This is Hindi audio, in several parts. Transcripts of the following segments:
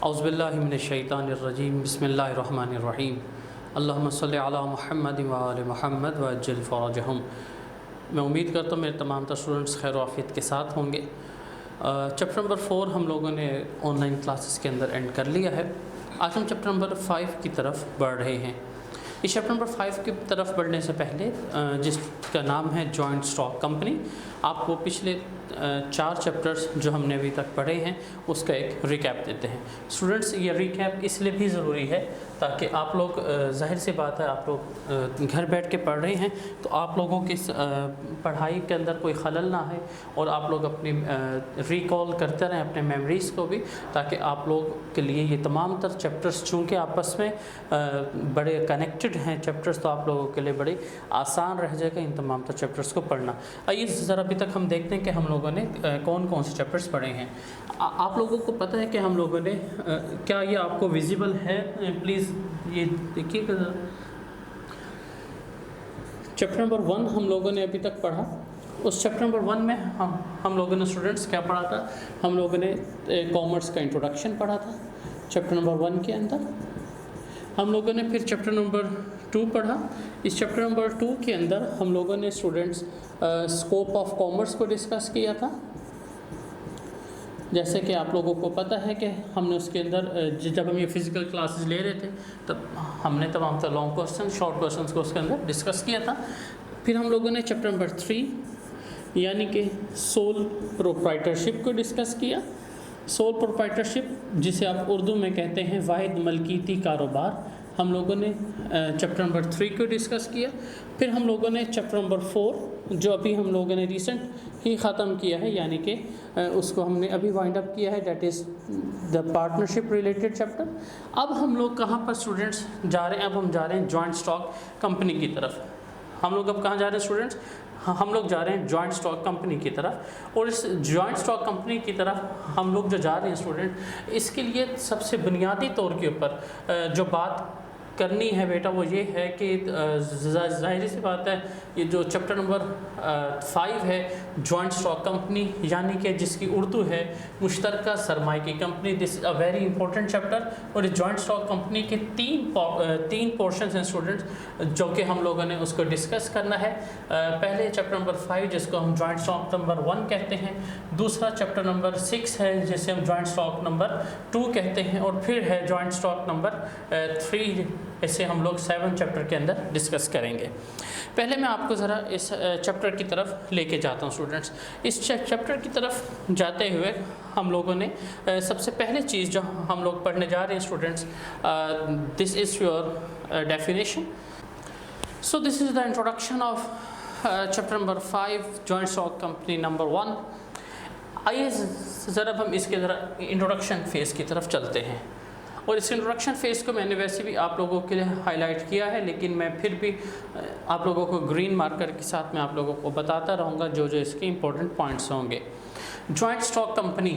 औज़ुबिल्लाहिमिनश्शैतानिर्रजीम बिस्मिल्लाहिर्रहमानिर्रहीम अल्लाहुम्मा सल्लि अला मुहम्मद व आलि मुहम्मद व अज्जिल फ़रजहुम। मैं उम्मीद करता हूँ मेरे तमाम स्टूडेंट्स खैर आफियत के साथ होंगे। चैप्टर नंबर 4 हम लोगों ने ऑनलाइन क्लासेस के अंदर एंड कर लिया है। आज हम चैप्टर नंबर 5 की तरफ बढ़ रहे हैं। इस चैप्टर नंबर 5 की तरफ बढ़ने से पहले जिसका नाम है जॉइंट स्टॉक कंपनी, आपको पिछले 4 चैप्टर्स जो हमने अभी तक पढ़े हैं उसका एक रिकैप देते हैं। स्टूडेंट्स, ये रिकैप इसलिए भी ज़रूरी है ताकि आप लोग, जाहिर सी बात है, आप लोग घर बैठ के पढ़ रहे हैं तो आप लोगों की पढ़ाई के अंदर कोई खलल ना है और आप लोग अपनी रिकॉल करते रहें अपने मेमोरीज़ को भी, ताकि आप लोग के लिए ये तमाम तर चैप्टर्स चूँकि आपस में बड़े कनेक्टेड हैं चैप्टर्स, तो आप लोगों के लिए बड़ी आसान रह जाएगा इन तमाम तर चैप्टर्स को पढ़ना। आइए ज़रा अभी तक हम देखते हैं कि हम लोगों ने कौन कौन से चैप्टर्स पढ़े हैं। आप लोगों को पता है कि हम लोगों ने क्या ये आपको विजिबल है? प्लीज़ ये देखिएगा। चैप्टर नंबर 1 हम लोगों ने अभी तक पढ़ा। उस चैप्टर नंबर 1 में हम लोगों ने स्टूडेंट्स क्या पढ़ा था? हम लोगों ने कॉमर्स का इंट्रोडक्शन पढ़ा था चैप्टर नंबर 1 के अंदर। हम लोगों ने फिर चैप्टर नंबर 2 पढ़ा। इस चैप्टर नंबर 2 के अंदर हम लोगों ने स्टूडेंट्स स्कोप ऑफ कॉमर्स को डिस्कस किया था। जैसे कि आप लोगों को पता है कि हमने उसके अंदर जब हम ये फ़िज़िकल क्लासेस ले रहे थे तब हमने तमाम तर लॉन्ग क्वेश्चन, शॉर्ट क्वेश्चंस को उसके अंदर डिस्कस किया था। फिर हम लोगों ने चैप्टर नंबर 3 यानी कि सोल प्रोप्राइटरशिप को डिस्कस किया। सोल प्रोप्राइटरशिप, जिसे आप उर्दू में कहते हैं वाहिद मलकीती कारोबार, हम लोगों ने चैप्टर नंबर 3 को डिस्कस किया। फिर हम लोगों ने चैप्टर नंबर 4 जो अभी हम लोगों ने रिसेंट ही ख़त्म किया है, यानी कि उसको हमने अभी वाइंड अप किया है, that is the partnership related chapter. अब हम लोग कहाँ पर स्टूडेंट्स जा रहे हैं? अब हम जा रहे हैं जॉइंट स्टॉक कंपनी की तरफ। हम लोग अब कहाँ जा रहे हैं स्टूडेंट्स? हम लोग जा रहे हैं जॉइंट स्टॉक कंपनी की तरफ। और इस जॉइंट स्टॉक कंपनी की तरफ हम लोग जो जा रहे हैं स्टूडेंट, इसके लिए सबसे बुनियादी तौर के ऊपर जो बात करनी है बेटा वो ये है कि ज़ाहिर सी बात है, ये जो चैप्टर नंबर 5 है जॉइंट स्टॉक कंपनी, यानी कि जिसकी उर्दू है मुश्तरका सरमाए की company, this is a very important chapter. और इस जॉइंट स्टॉक कंपनी के तीन पोर्शंस हैं स्टूडेंट्स जो कि हम लोगों ने उसको डिस्कस करना है। पहले चैप्टर नंबर 5 जिसको हम जॉइंट स्टॉक नंबर 1 कहते हैं, दूसरा चैप्टर नंबर 6 है जिसे हम जॉइंट स्टॉक नंबर 2 कहते हैं, और फिर है जॉइंट स्टॉक नंबर 3। इसे हम लोग 7 चैप्टर के अंदर डिस्कस करेंगे। पहले मैं आपको ज़रा इस चैप्टर की तरफ लेके जाता हूँ स्टूडेंट्स। इस चैप्टर की तरफ जाते हुए हम लोगों ने सबसे पहले चीज़ जो हम लोग पढ़ने जा रहे हैं students, this is your definition. So this is the introduction of chapter number 5 joint stock company number 1। आइए ज़रा हम इसके ज़रा इंट्रोडक्शन फेज़ की तरफ चलते हैं। और इस इंट्रोडक्शन फेज़ को मैंने वैसे भी आप लोगों के लिए हाईलाइट किया है, लेकिन मैं फिर भी आप लोगों को ग्रीन मार्कर के साथ मैं आप लोगों को बताता रहूँगा जो जो इसके इंपॉर्टेंट पॉइंट्स होंगे। जॉइंट स्टॉक कंपनी,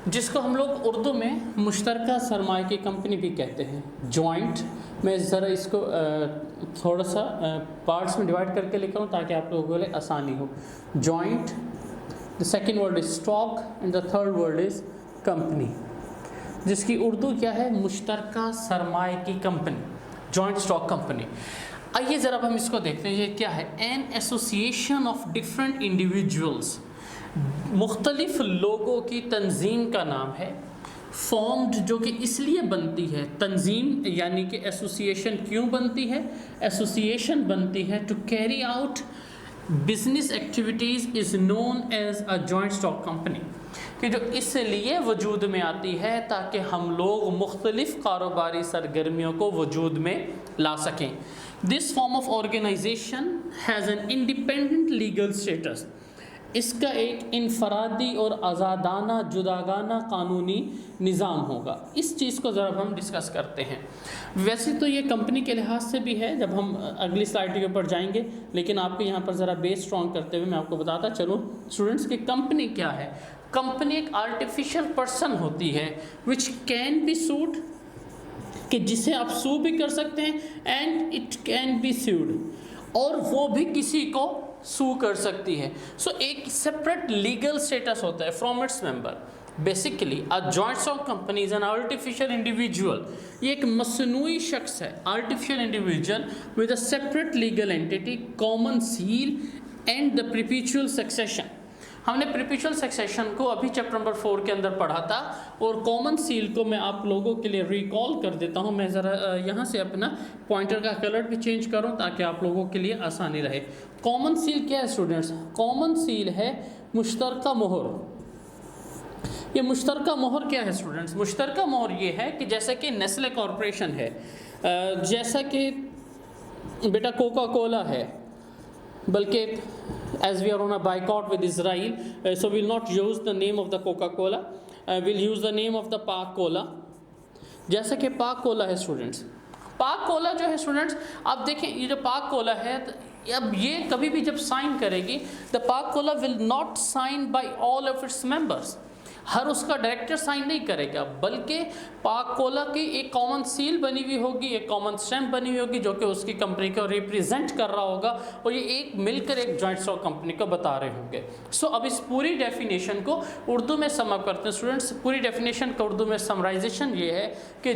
जिसको हम लोग उर्दू में मुश्तरका सरमाए की कंपनी भी कहते हैं। जॉइंट, मैं ज़रा इसको थोड़ा सा पार्ट्स में डिवाइड करके लिखा हूँ ताकि आप लोगों के लिए आसानी हो। Joint, the second word is stock and the third word is company, जिसकी उर्दू क्या है? मुश्तरका सरमाए की कंपनी, जॉइंट स्टॉक कंपनी। आइए ज़रा हम इसको देखते हैं, ये क्या है? An association of different individuals, मुख्तलिफ लोगों की तंजीम का नाम है। फॉर्म्ड, जो कि इसलिए बनती है, तंजीम यानी कि एसोसिएशन क्यों बनती है? एसोसिएशन बनती है to carry out business activities is known as a joint stock company, कि जो इसलिए वजूद में आती है ताकि हम लोग मुख्तलिफ़ कारोबारी सरगर्मियों को वजूद में ला सकें। This form of organisation has an independent legal status, इसका एक इनफरादी और आज़ादाना जुदागाना कानूनी निज़ाम होगा। इस चीज़ को ज़रा हम डिस्कस करते हैं। वैसे तो ये कंपनी के लिहाज से भी है, जब हम अगली स्लाइड के ऊपर जाएंगे, लेकिन आपको यहाँ पर ज़रा बेस स्ट्रॉन्ग करते हुए मैं आपको बताता चलूँ स्टूडेंट्स कि कंपनी क्या है। कंपनी एक आर्टिफिशियल पर्सन होती है विच कैन बी सूड, कि जिसे आप सू भी कर सकते हैं, एंड इट कैन बी सूड, और वो भी किसी को सू कर सकती है। सो एक सेपरेट लीगल स्टेटस होता है from its member. Basically a joint stock company is an artificial individual, ये एक मसनूई शख्स है, artificial individual with a separate legal entity, common seal and the perpetual succession. हमने परपेचुअल सक्सेशन को अभी चैप्टर नंबर 4 के अंदर पढ़ा था, और कॉमन सील को मैं आप लोगों के लिए रिकॉल कर देता हूं। मैं ज़रा यहाँ से अपना पॉइंटर का कलर भी चेंज करूं ताकि आप लोगों के लिए आसानी रहे। कॉमन सील क्या है स्टूडेंट्स? कॉमन सील है मुश्तरका मोहर। ये मुश्तरका मोहर क्या है स्टूडेंट्स? मुश्तरका मोहर ये है कि जैसे कि नेस्ले कॉरपोरेशन है, जैसा कि बेटा कोका कोला है, बल्कि as we are on a boycott with Israel, so we'll not use the name of the Coca-Cola, we'll use the name of the Pak Cola। जैसा कि पाक कोला है स्टूडेंट्स, पाक कोला जो है स्टूडेंट्स, आप देखें ये जो पाक कोला है, अब ये कभी भी जब साइन करेगी, द पाक कोला will not sign by all of its members, हर उसका डायरेक्टर साइन नहीं करेगा, बल्कि पाक कोला की एक कॉमन सील बनी हुई होगी, एक कॉमन स्टैम्प बनी हुई होगी जो कि उसकी कंपनी को रिप्रेजेंट कर रहा होगा, और ये एक मिलकर एक जॉइंट स्टॉक कंपनी को बता रहे होंगे। सो अब इस पूरी डेफिनेशन को उर्दू में सम अप करते हैं स्टूडेंट्स। पूरी डेफिनेशन का उर्दू में समराइजेशन ये है कि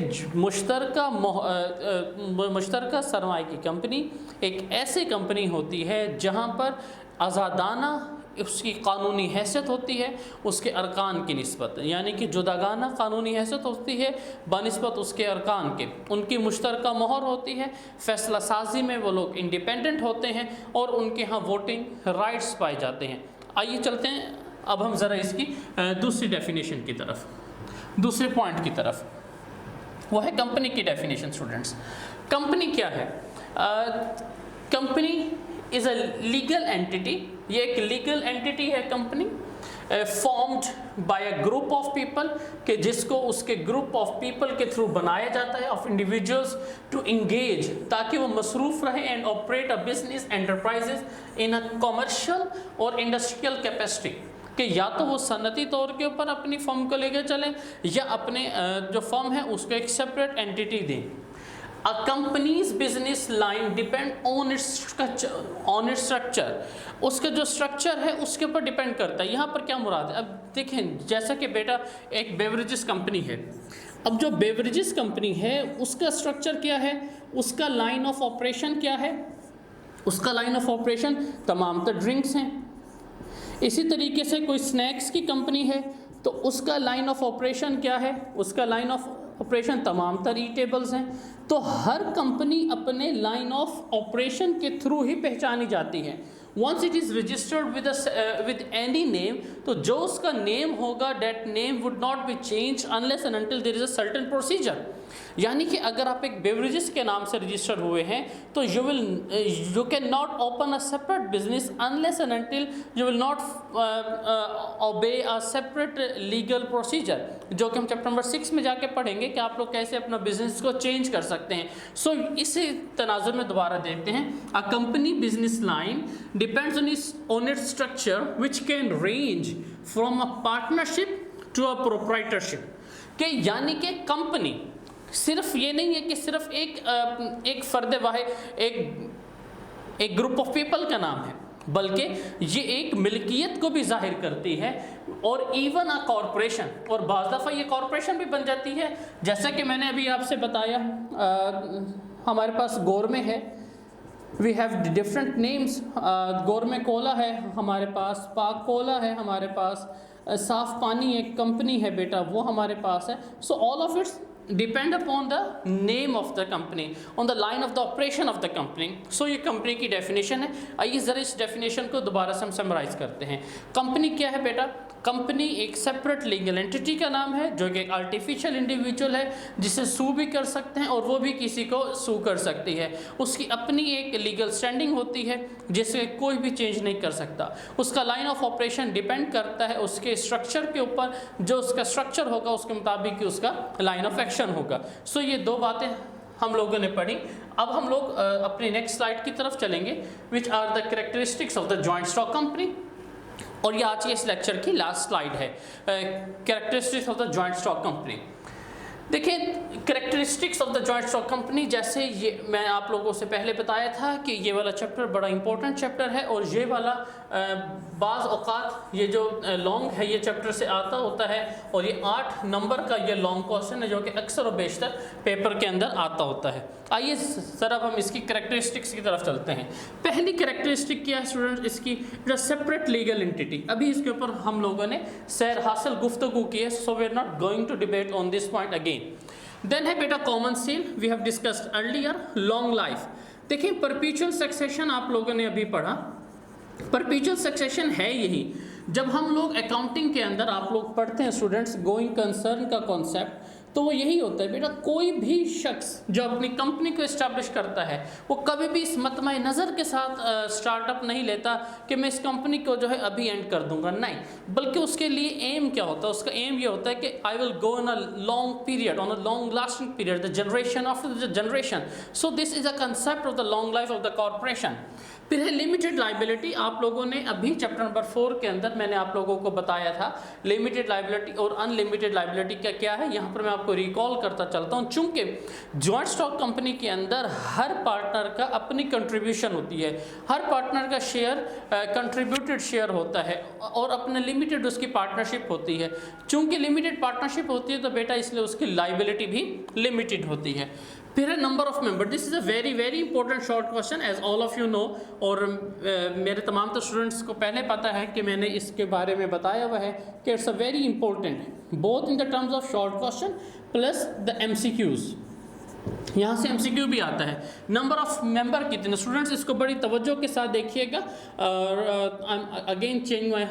मुश्तरका सरमाए की कंपनी एक ऐसी कंपनी होती है जहाँ पर आज़ादाना उसकी कानूनी हैसियत होती है उसके अरकान की निस्बत, यानी कि जुदागाना कानूनी हैसियत होती है बनिस्बत उसके अरकान के, उनकी मुश्तरका मोहर होती है, फैसला साजी में वो लोग इंडिपेंडेंट होते हैं और उनके यहाँ वोटिंग राइट्स पाए जाते हैं। आइए चलते हैं अब हम ज़रा इसकी दूसरी डेफिनेशन की तरफ, दूसरे पॉइंट की तरफ, वो है कंपनी की डेफिनेशन। स्टूडेंट्स कंपनी क्या है? Company is a legal entity, ये एक लीगल एंटिटी है company, formed by a group of people, कि जिसको उसके ग्रुप ऑफ पीपल के थ्रू बनाया जाता है, ऑफ इंडिविजुअल्स टू इंगेज, ताकि वो मसरूफ़ रहे and operate a business enterprises in a commercial और इंडस्ट्रियल कैपेसिटी, कि या तो वो सनती तौर के ऊपर अपनी फर्म को लेकर चलें या अपने जो फर्म है उसको एक सेपरेट एंटिटी दें। A company's business line depend on its structure, उसका जो स्ट्रक्चर है उसके ऊपर डिपेंड करता है। यहाँ पर क्या मुराद है? अब देखें, जैसा कि बेटा एक बेवरेजेस कंपनी है, अब जो बेवरेजेस कंपनी है उसका स्ट्रक्चर क्या है, उसका लाइन ऑफ ऑपरेशन क्या है? उसका लाइन ऑफ ऑपरेशन तमाम तर ड्रिंक्स हैं। इसी तरीके से कोई स्नैक्स की कंपनी है तो उसका लाइन ऑफ ऑपरेशन क्या है? उसका लाइन ऑफ ऑपरेशन तमाम तर ईटेबल्स हैं। तो हर कंपनी अपने लाइन ऑफ ऑपरेशन के थ्रू ही पहचानी जाती है। Once it is registered with any name, तो जो उसका नेम होगा that name would not be change unless and until there is a certain procedure. यानी कि अगर आप एक बेवरेजेस के नाम से रजिस्टर हुए हैं तो you can not open a separate business unless and until you will not obey a separate legal procedure, जो कि हम चैप्टर नंबर 6 में जाके पढ़ेंगे कि आप लोग कैसे अपना बिजनेस को चेंज कर सकते हैं। सो इसी तनाजुर में दोबारा देखते हैं, a company business line depends on its structure which can range from a partnership to a proprietorship, के यानी कि कंपनी सिर्फ ये नहीं है कि सिर्फ एक फ़र्द वाहिद एक ग्रुप ऑफ पीपल का नाम है, बल्कि ये एक मिल्कियत को भी जाहिर करती है, और इवन अ कॉरपोरेशन, और बाज़ दफ़ा ये कॉरपोरेशन भी बन जाती है। जैसा कि मैंने अभी आपसे बताया, हमारे पास गोरमे है, we have different names, gourmet cola है हमारे पास, पाक कोला है हमारे पास, साफ़ पानी एक कंपनी है बेटा वो हमारे पास है। So all of its depend upon the name of the company, on the line of the operation of the company. So ये कंपनी की डेफिनेशन है। आइए ज़रा इस डेफिनेशन को दोबारा से हम समराइज़ करते हैं। कंपनी क्या है बेटा? कंपनी एक सेपरेट लीगल एंटिटी का नाम है जो कि एक आर्टिफिशियल इंडिविजुअल है, जिसे सू भी कर सकते हैं और वो भी किसी को सू कर सकती है। उसकी अपनी एक लीगल स्टैंडिंग होती है जिसे कोई भी चेंज नहीं कर सकता। उसका लाइन ऑफ ऑपरेशन डिपेंड करता है उसके स्ट्रक्चर के ऊपर, जो उसका स्ट्रक्चर होगा उसके मुताबिक ही उसका लाइन ऑफ एक्शन होगा। सो ये दो बातें हम लोगों ने पढ़ी। अब हम लोग अपनी नेक्स्ट स्लाइड की तरफ चलेंगे, which are the characteristics of the joint stock company, और ये आज के इस लेक्चर की लास्ट स्लाइड है, characteristics of the joint stock company. देखिए characteristics of the joint stock company, जैसे ये मैं आप लोगों से पहले बताया था कि ये वाला चैप्टर बड़ा इंपॉर्टेंट चैप्टर है, और ये वाला बाज़ औक़ात ये जो लॉन्ग है ये चैप्टर से आता होता है, और ये 8 नंबर का ये लॉन्ग क्वेश्चन है जो कि अक्सर और बेशतर पेपर के अंदर आता होता है। आइए ज़रा हम इसकी करेक्टरिस्टिक्स की तरफ चलते हैं। पहली करेक्टरिस्टिक क्या है स्टूडेंट्स, इसकी जो सेपरेट लीगल एंटिटी, अभी इसके ऊपर हम लोगों ने सैर हासिल गुफ्तगू की है, so we are not going to debate on this point again. Then है बेटा common seal, we have discussed earlier. Long life, देखिए परपीचुअल सक्सेशन आप लोगों ने अभी पढ़ा। परपीचुअल सक्सेशन है यही, जब हम लोग अकाउंटिंग के अंदर आप लोग पढ़ते हैं स्टूडेंट्स गोइंग कंसर्न का कॉन्सेप्ट, तो वो यही होता है बेटा, कोई भी शख्स जो अपनी कंपनी को इस्टेब्लिश करता है वो कभी भी इस मतमा नज़र के साथ स्टार्टअप नहीं लेता कि मैं इस कंपनी को जो है अभी एंड कर दूंगा, नहीं, बल्कि उसके लिए एम क्या होता है, उसका एम ये होता है कि I will go in a long period, on a long lasting period, the generation after the generation. So this is a concept of the long life of the corporation. फिर है लिमिटेड लाइबिलिटी, आप लोगों ने अभी चैप्टर नंबर 4 के अंदर मैंने आप लोगों को बताया था लिमिटेड लाइबिलिटी और अनलिमिटेड लाइबिलिटी क्या है। यहाँ पर मैं आपको रिकॉल करता चलता हूँ, चूंकि जॉइंट स्टॉक कंपनी के अंदर हर पार्टनर का अपनी कंट्रीब्यूशन होती है, हर पार्टनर का शेयर कंट्रीब्यूटेड शेयर होता है और अपने लिमिटेड उसकी पार्टनरशिप होती है। चूंकि लिमिटेड पार्टनरशिप होती है तो बेटा इसलिए उसकी लाइबिलिटी भी लिमिटेड होती है। फिर है number of member, this is a very very important short question as all of you know, और मेरे तमाम तो स्टूडेंट्स को पहले पता है कि मैंने इसके बारे में बताया हुआ है कि it's a very important both in the terms of short question plus the MCQs। यहाँ से MCQ भी आता है। नंबर ऑफ मेंबर कितने स्टूडेंट्स, इसको बड़ी तवज्जो के साथ देखिएगा, और again change my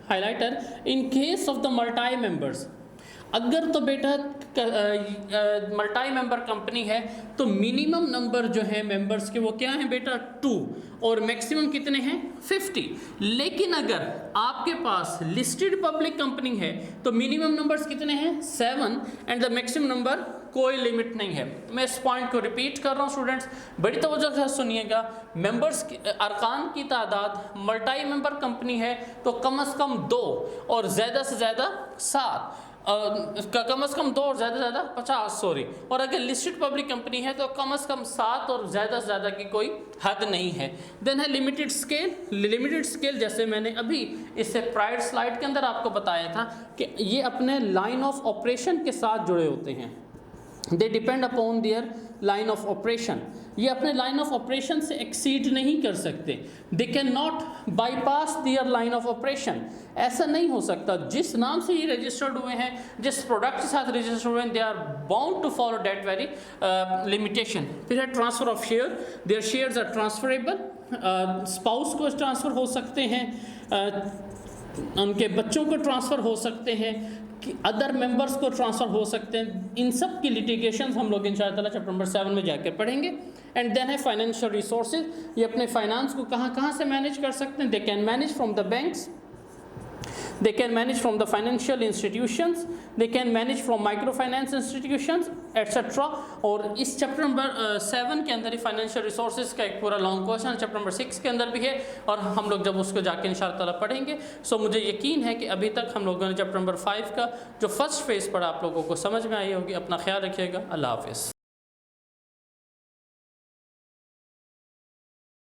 highlighter, in case of the multi members, अगर तो बेटा मल्टी मेंबर कंपनी है तो मिनिमम नंबर जो है मेंबर्स के वो क्या है बेटा 2, और मैक्सिमम कितने हैं 50। लेकिन अगर आपके पास लिस्टेड पब्लिक कंपनी है तो मिनिमम नंबर्स कितने हैं 7 एंड द मैक्सिमम नंबर कोई लिमिट नहीं है। तो मैं इस पॉइंट को रिपीट कर रहा हूँ स्टूडेंट्स, बड़ी तवज्जो से सुनिएगा। मेंबर्स अरकान की तादाद, मल्टी मेंबर कंपनी है तो कम से कम 2 और ज़्यादा से ज़्यादा 7, कम से कम 2 और ज़्यादा से ज़्यादा 50 सॉरी, और अगर लिस्टेड पब्लिक कंपनी है तो कम से कम 7 और ज़्यादा से ज़्यादा की कोई हद नहीं है। देन है लिमिटेड स्केल। लिमिटेड स्केल जैसे मैंने अभी इससे प्राइर स्लाइड के अंदर आपको बताया था कि ये अपने लाइन ऑफ ऑपरेशन के साथ जुड़े होते हैं, they depend upon their line of operation. ये अपने लाइन ऑफ ऑपरेशन से एक्सीड नहीं कर सकते, they can not bypass their line of operation. ऐसा नहीं हो सकता, जिस नाम से ये रजिस्टर्ड हुए हैं, जिस प्रोडक्ट के साथ रजिस्टर्ड हुए हैं, they are bound to follow that very limitation. फिर है transfer of share, their shares are transferable, spouse को ट्रांसफ़र हो सकते हैं, उनके बच्चों को ट्रांसफ़र हो सकते हैं, कि अदर मेंबर्स को ट्रांसफ़र हो सकते हैं। इन सब की लिटिगेशंस हम लोग इंशाअल्लाह चैप्टर नंबर 7 में जाकर पढ़ेंगे। एंड देन है फाइनेंशियल रिसोर्सेज, ये अपने फाइनेंस को कहाँ कहाँ से मैनेज कर सकते हैं, they can manage from the banks, they can manage from the financial institutions, they can manage from microfinance institutions etc. और इस चैप्टर नंबर 7 के अंदर ही फाइनेंशियल रिसोर्सेज का एक पूरा लॉन्ग क्वेश्चन चैप्टर नंबर 6 के अंदर भी है, और हम लोग जब उसको जाके इंशाअल्लाह पढ़ेंगे। सो मुझे यकीन है कि अभी तक हम लोगों ने चैप्टर नंबर 5 का जो फर्स्ट फेज़ पढ़ा आप लोगों को समझ में आई होगी। अपना ख्याल रखिएगा, अल्लाह हाफिज़।